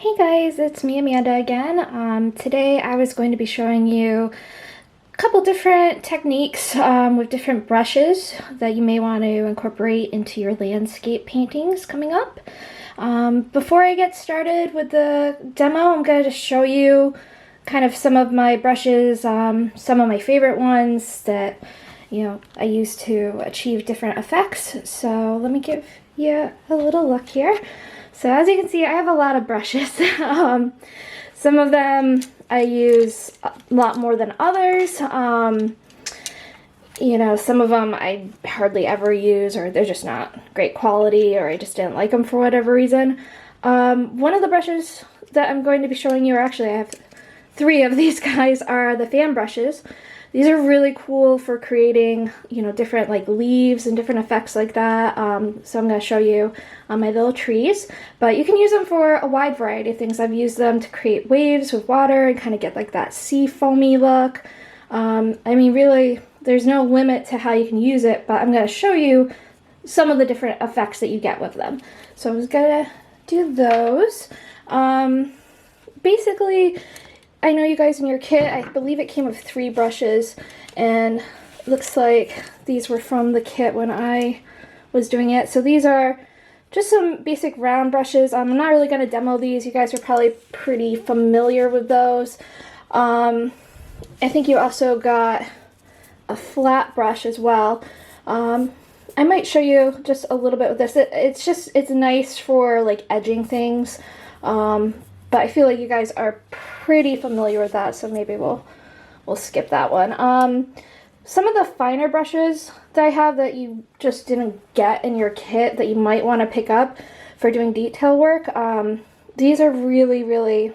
Hey guys, it's me Amanda again. Today I was going to be showing you a couple different techniques with different brushes that you may want to incorporate into your landscape paintings coming up. Before I get started with the demo, I'm going to just show you kind of some of my brushes, some of my favorite ones that I use to achieve different effects. So let me give you a little look here. So as you can see, I have a lot of brushes. Some of them I use a lot more than others. Some of them I hardly ever use, or they're just not great quality, or I just didn't like them for whatever reason. One of the brushes that I'm going to be showing you, or actually I have three of these guys, are the fan brushes. These are really cool for creating, different like leaves and different effects like that. So I'm going to show you on my little trees, but you can use them for a wide variety of things. I've used them to create waves with water and kind of get like that sea foamy look. Really, there's no limit to how you can use it, but I'm going to show you some of the different effects that you get with them. So I'm just going to do those. Basically, I know you guys in your kit, I believe it came with 3 brushes, and it looks like these were from the kit when I was doing it. So these are just some basic round brushes. I'm not really going to demo these. You guys are probably pretty familiar with those. I think you also got a flat brush as well. I might show you just a little bit with this. It's nice for like edging things. But I feel like you guys are pretty familiar with that, so maybe we'll skip that one. Some of the finer brushes that I have that you just didn't get in your kit that you might want to pick up for doing detail work, these are really, really,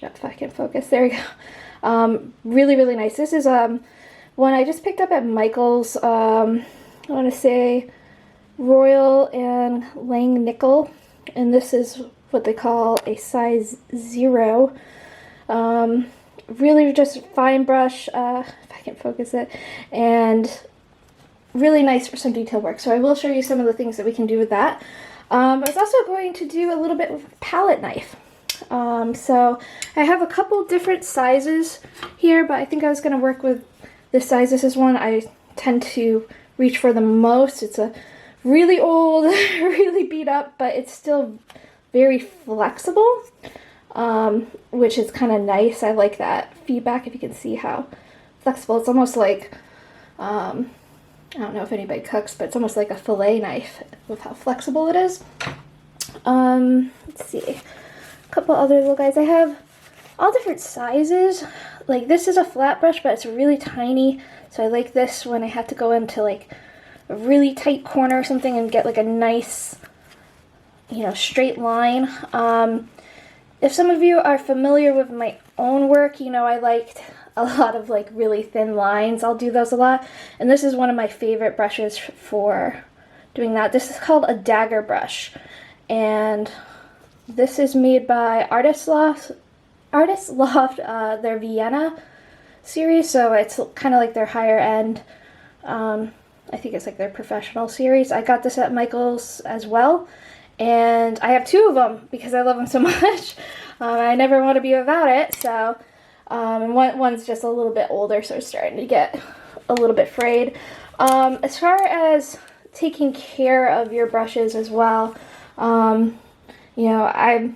if I can focus, there we go. Really, really nice. This is one I just picked up at Michael's, I want to say Royal and Lang Nickel, and this is what they call a size 0. Really just fine brush, if I can focus it, and really nice for some detail work. So I will show you some of the things that we can do with that. I was also going to do a little bit with a palette knife. So I have a couple different sizes here, but I think I was going to work with this size. This is one I tend to reach for the most. It's a really old, really beat up, but it's still very flexible, which is kind of nice. I like that feedback. If you can see how flexible, it's almost like, I don't know if anybody cooks, but it's almost like a fillet knife with how flexible it is. Let's see, a couple other little guys. I have all different sizes. Like this is a flat brush, but it's really tiny, so I like this when I have to go into like a really tight corner or something and get like a nice straight line. If some of you are familiar with my own work, I liked a lot of like really thin lines. I'll do those a lot, and this is one of my favorite brushes for doing that. This is called a dagger brush, and this is made by Artist Loft, their Vienna series, so it's kind of like their higher end. I think it's like their professional series. I got this at Michael's as well. And I have 2 of them because I love them so much. I never want to be without it. So, one's just a little bit older, so it's starting to get a little bit frayed. As far as taking care of your brushes as well, I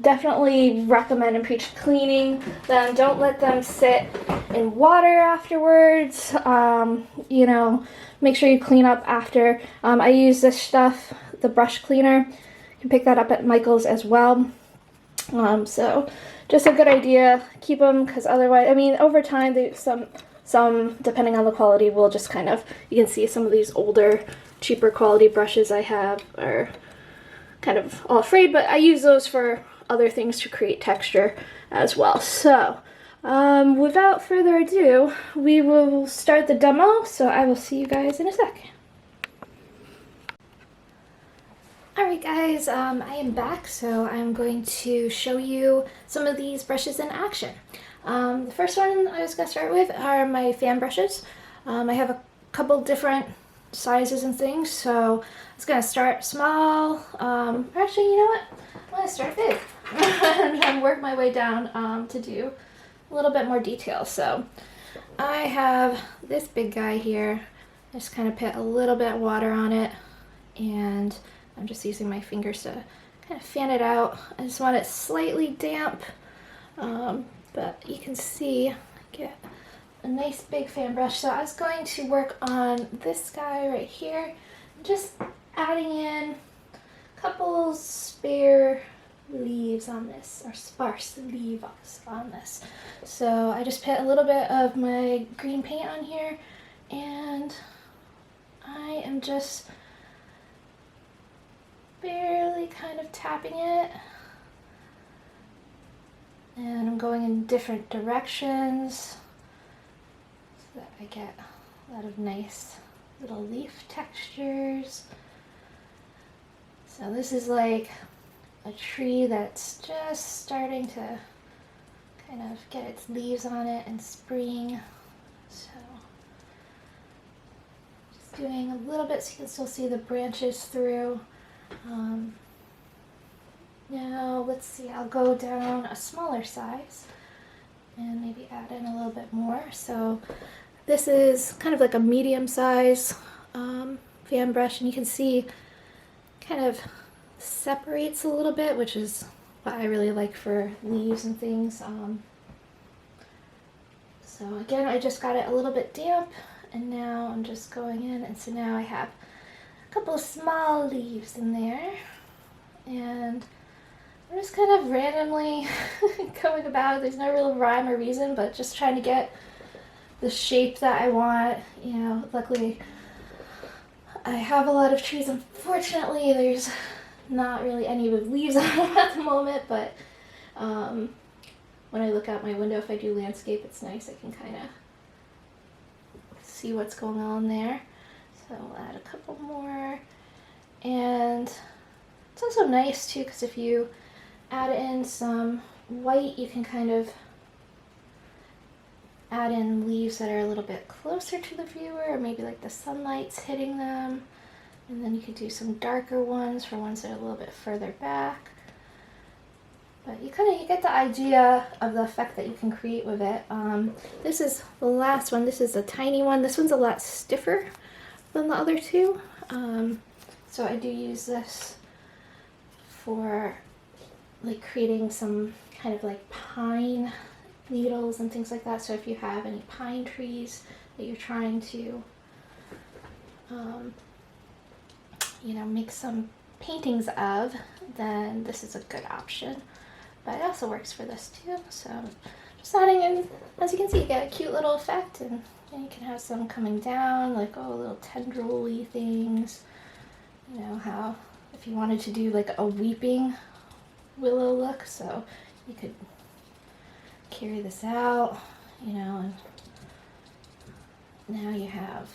definitely recommend and preach cleaning them. Don't let them sit in water afterwards. Make sure you clean up after. I use this stuff, the brush cleaner. You can pick that up at Michael's as well. So just a good idea. Keep them, because otherwise, over time, some depending on the quality will just kind of, you can see some of these older, cheaper quality brushes I have are kind of all frayed, but I use those for other things to create texture as well. So without further ado, we will start the demo, so I will see you guys in a sec. Alright guys, I am back, so I'm going to show you some of these brushes in action. The first one I was going to start with are my fan brushes. I have a couple different sizes and things, so I was going to start small. Actually, you know what? I'm going to start big. and then work my way down to do a little bit more detail. So I have this big guy here. I just kind of put a little bit of water on it, and I'm just using my fingers to kind of fan it out. I just want it slightly damp, but you can see I get a nice big fan brush. So I was going to work on this guy right here, just adding in a couple spare leaves on this, or sparse leaves on this. So I just put a little bit of my green paint on here, and I am just barely kind of tapping it, and I'm going in different directions so that I get a lot of nice little leaf textures. So this is like a tree that's just starting to kind of get its leaves on it in spring. So just doing a little bit so you can still see the branches through. Now let's see, I'll go down a smaller size and maybe add in a little bit more. So this is kind of like a medium size fan brush, and you can see kind of separates a little bit, which is what I really like for leaves and things. So again, I just got it a little bit damp, and now I'm just going in, and so now I have a couple of small leaves in there, and I'm just kind of randomly going about. There's no real rhyme or reason, but just trying to get the shape that I want. You know, luckily I have a lot of trees. Unfortunately, there's not really any with leaves on them at the moment, but when I look out my window, if I do landscape, it's nice. I can kind of see what's going on there. So I'll add a couple more. And it's also nice too, because if you add in some white, you can kind of add in leaves that are a little bit closer to the viewer, or maybe like the sunlight's hitting them. And then you could do some darker ones for ones that are a little bit further back. But you get the idea of the effect that you can create with it. This is the last one. This is a tiny one. This one's a lot stiffer than the other two. So I do use this for like creating some kind of like pine needles and things like that. So if you have any pine trees that you're trying to you know, make some paintings of, then this is a good option. But it also works for this too. So just adding in, as you can see, you get a cute little effect, and you can have some coming down, like little tendril-y things. You know how if you wanted to do like a weeping willow look, so you could carry this out, you know, and now you have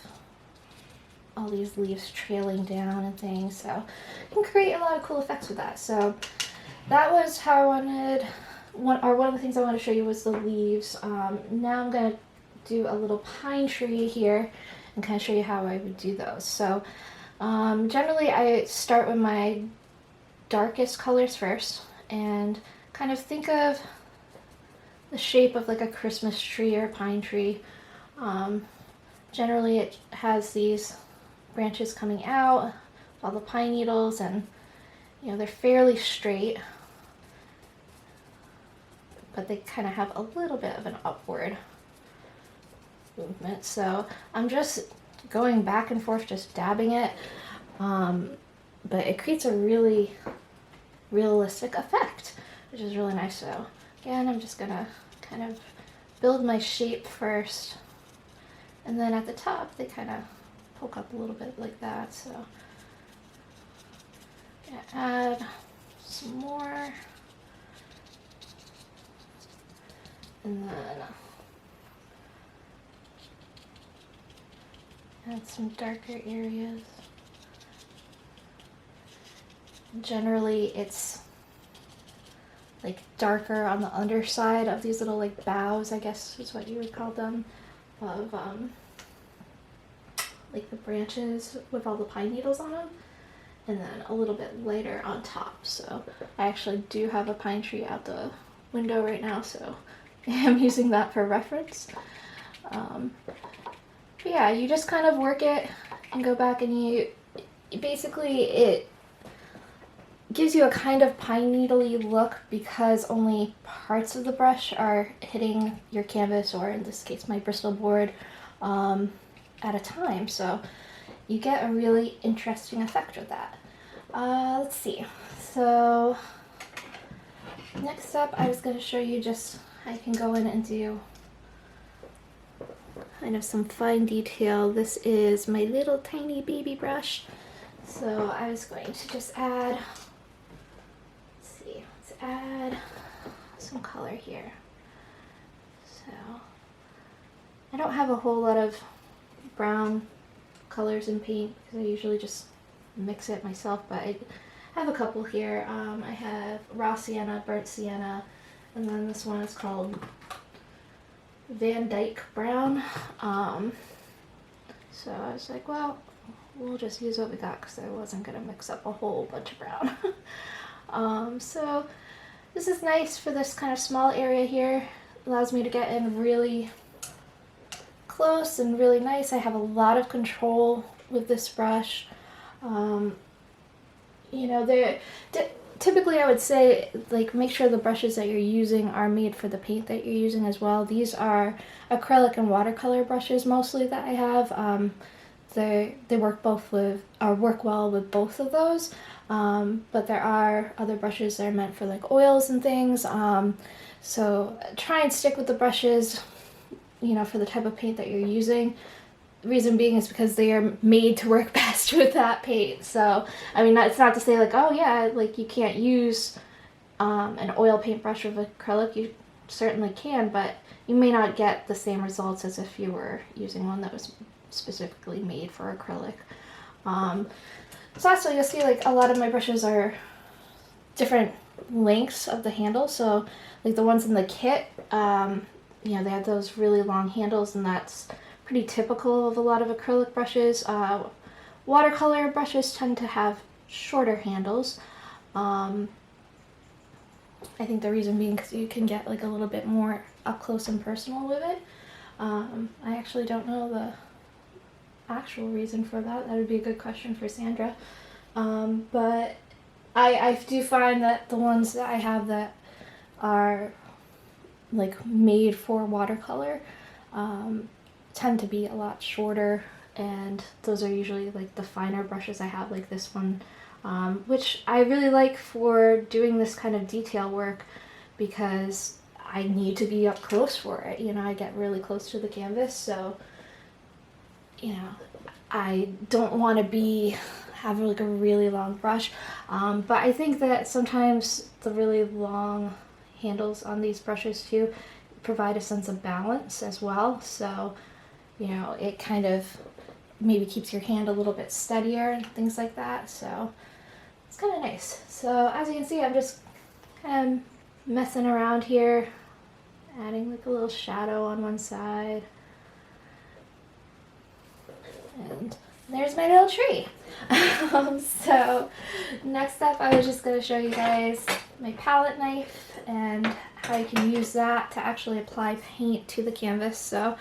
all these leaves trailing down and things, so you can create a lot of cool effects with that. So that was how I wanted, one of the things I wanted to show you was the leaves. Now I'm going to do a little pine tree here and kind of show you how I would do those. So generally I start with my darkest colors first and kind of think of the shape of like a Christmas tree or a pine tree. Generally it has these branches coming out, all the pine needles, and you know, they're fairly straight, but they kind of have a little bit of an upward movement. So I'm just going back and forth, just dabbing it, but it creates a really realistic effect, which is really nice. So again, I'm just gonna kind of build my shape first, and then at the top they kind of poke up a little bit like that. So I'm gonna add some more, and then add some darker areas. Generally it's like darker on the underside of these little like boughs, I guess is what you would call them, of like the branches with all the pine needles on them. and then a little bit lighter on top. So I actually do have a pine tree out the window right now, so I'm using that for reference. But yeah, you just kind of work it and go back, and you basically, it gives you a kind of pine needle-y look because only parts of the brush are hitting your canvas, or in this case my Bristol board, at a time. So you get a really interesting effect with that. Let's see. So next up, I was going to show you just how you can go in and do kind of some fine detail. This is my little tiny baby brush. So I was going to just add, let's add some color here. So I don't have a whole lot of brown colors in paint because I usually just mix it myself, but I have a couple here. I have raw sienna, burnt sienna, and then this one is called Van Dyke Brown. So I was like, well, we'll just use what we got because I wasn't going to mix up a whole bunch of brown. So this is nice for this kind of small area here. Allows me to get in really close and really nice. I have a lot of control with this brush. You know, typically I would say, like, make sure the brushes that you're using are made for the paint that you're using as well. These are acrylic and watercolor brushes mostly that I have. They work work well with both of those. But there are other brushes that are meant for like oils and things. So try and stick with the brushes, you know, for the type of paint that you're using. Reason being is because they are made to work best with that paint. So, I mean, it's not to say like, oh yeah, like you can't use an oil paintbrush with acrylic. You certainly can, but you may not get the same results as if you were using one that was specifically made for acrylic. So also you'll see like a lot of my brushes are different lengths of the handle. So like the ones in the kit, you know, they have those really long handles, and that's pretty typical of a lot of acrylic brushes. Watercolor brushes tend to have shorter handles. I think the reason being because you can get like a little bit more up close and personal with it. I actually don't know the actual reason for that. That would be a good question for Sandra. But I do find that the ones that I have that are like made for watercolor tend to be a lot shorter, and those are usually like the finer brushes I have, like this one, which I really like for doing this kind of detail work because I need to be up close for it. You know, I get really close to the canvas, so you know, I don't want to have like a really long brush, but I think that sometimes the really long handles on these brushes too provide a sense of balance as well. So, you know, it kind of maybe keeps your hand a little bit steadier and things like that. So it's kind of nice. So as you can see, I'm just kind of messing around here, adding like a little shadow on one side. And there's my little tree. So next up, I was just going to show you guys my palette knife and how you can use that to actually apply paint to the canvas. So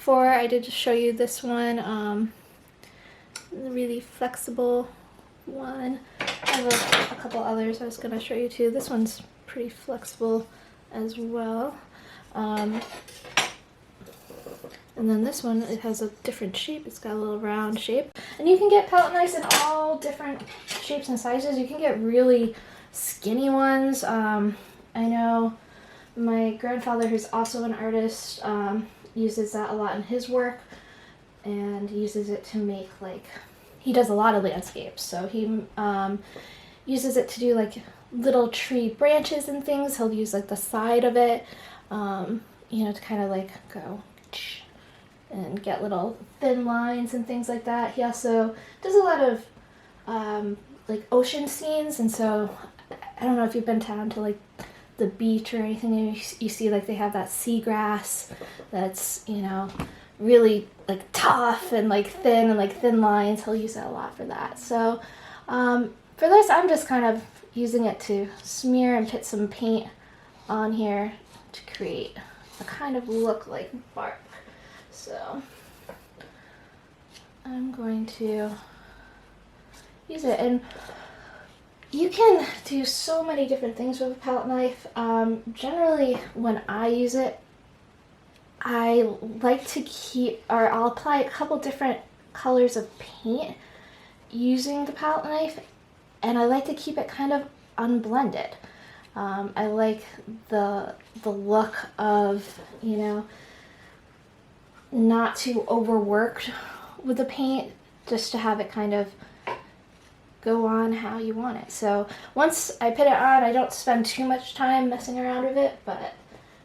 I did just show you this one, the really flexible one. I have a couple others I was going to show you too. This one's pretty flexible as well. And then this one, it has a different shape. It's got a little round shape. And you can get palette knives in all different shapes and sizes. You can get really skinny ones. I know my grandfather, who's also an artist, uses that a lot in his work, and uses it to make, like, he does a lot of landscapes. So he uses it to do like little tree branches and things. He'll use like the side of it, you know, to kind of like go and get little thin lines and things like that. He also does a lot of like ocean scenes, and so I don't know if you've been down to like the beach or anything, and you see like they have that seagrass that's, you know, really like tough and like thin lines. He'll use that a lot for that. So For this, I'm just kind of using it to smear and put some paint on here to create a kind of look like bark. So I'm going to use it, and you can do so many different things with a palette knife. Generally, when I use it, I like to keep, or I'll apply a couple different colors of paint using the palette knife, and I like to keep it kind of unblended. I like the look of, you know, not too overworked with the paint, just to have it kind of go on how you want it. So once I put it on, I don't spend too much time messing around with it, but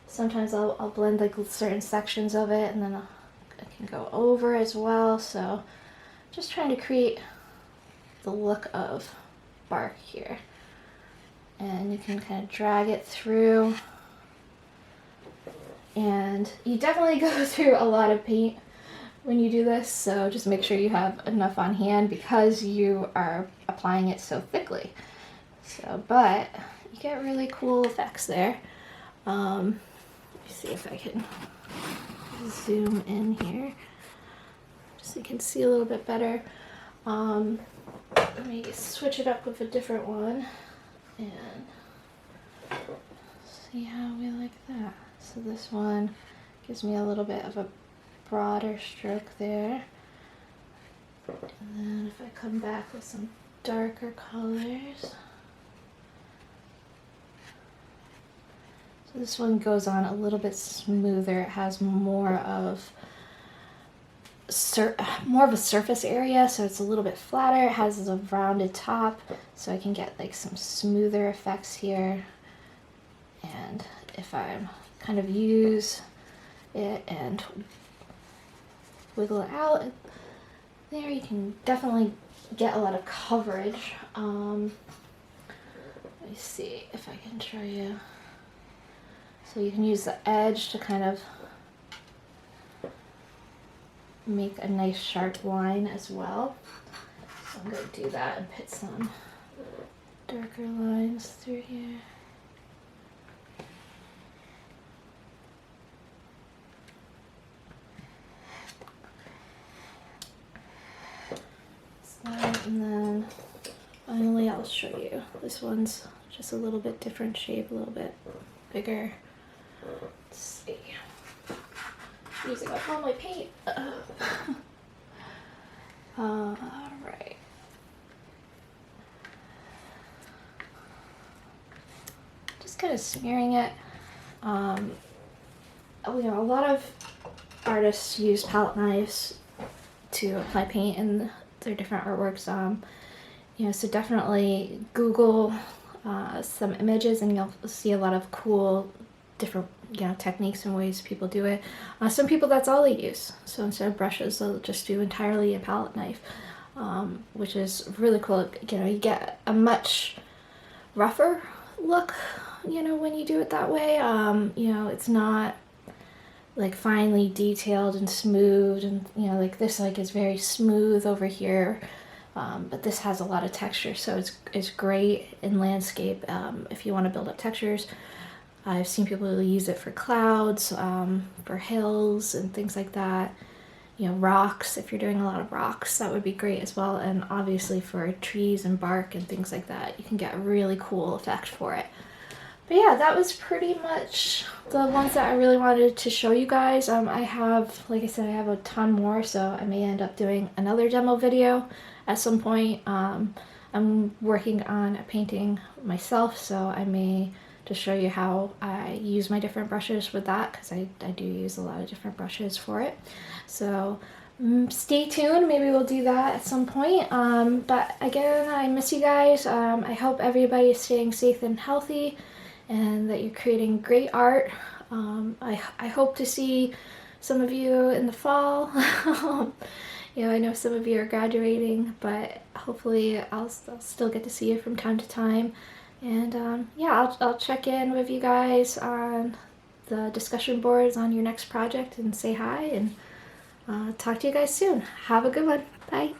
sometimes I'll blend like certain sections of it, and then I can go over as well. So just trying to create the look of bark here. And you can kind of drag it through, and you definitely go through a lot of paint when you do this, so just make sure you have enough on hand because you are applying it so thickly. So, but you get really cool effects there. Let me see if I can zoom in here just so you can see a little bit better. Let me switch it up with a different one and see how we like that. So this one gives me a little bit of a broader stroke there. And then if I come back with some darker colors. So this one goes on a little bit smoother. It has more of a surface area, so it's a little bit flatter. It has a rounded top, so I can get like some smoother effects here. And if I kind of use it and wiggle it out there, you can definitely get a lot of coverage. Let me see if I can show you. So you can use the edge to kind of make a nice sharp line as well. So I'm going to do that and put some darker lines through here. And then finally I'll show you. This one's just a little bit different shape, a little bit bigger. Let's see. Using up all my paint. Alright. Just kind of smearing it. You know, a lot of artists use palette knives to apply paint in their different artworks. You know, so definitely Google some images and you'll see a lot of cool different, you know, techniques and ways people do it. Some people, that's all they use. So instead of brushes, they'll just do entirely a palette knife, which is really cool. You know, you get a much rougher look, you know, when you do it that way. You know, it's not like finely detailed and smooth, and you know, like this like is very smooth over here, but this has a lot of texture, so it's great in landscape if you want to build up textures. I've seen people use it for clouds, for hills and things like that. You know, rocks, if you're doing a lot of rocks, that would be great as well. And obviously for trees and bark and things like that, you can get a really cool effect for it. But yeah, that was pretty much the ones that I really wanted to show you guys. I have, like I said, I have a ton more, so I may end up doing another demo video at some point. I'm working on a painting myself, so I may just show you how I use my different brushes with that, because I do use a lot of different brushes for it. So stay tuned, maybe we'll do that at some point. But again, I miss you guys. I hope everybody is staying safe and healthy, and that you're creating great art. I hope to see some of you in the fall. You know, I know some of you are graduating, but hopefully I'll still get to see you from time to time. And yeah, I'll check in with you guys on the discussion boards on your next project and say hi, and talk to you guys soon. Have a good one. Bye.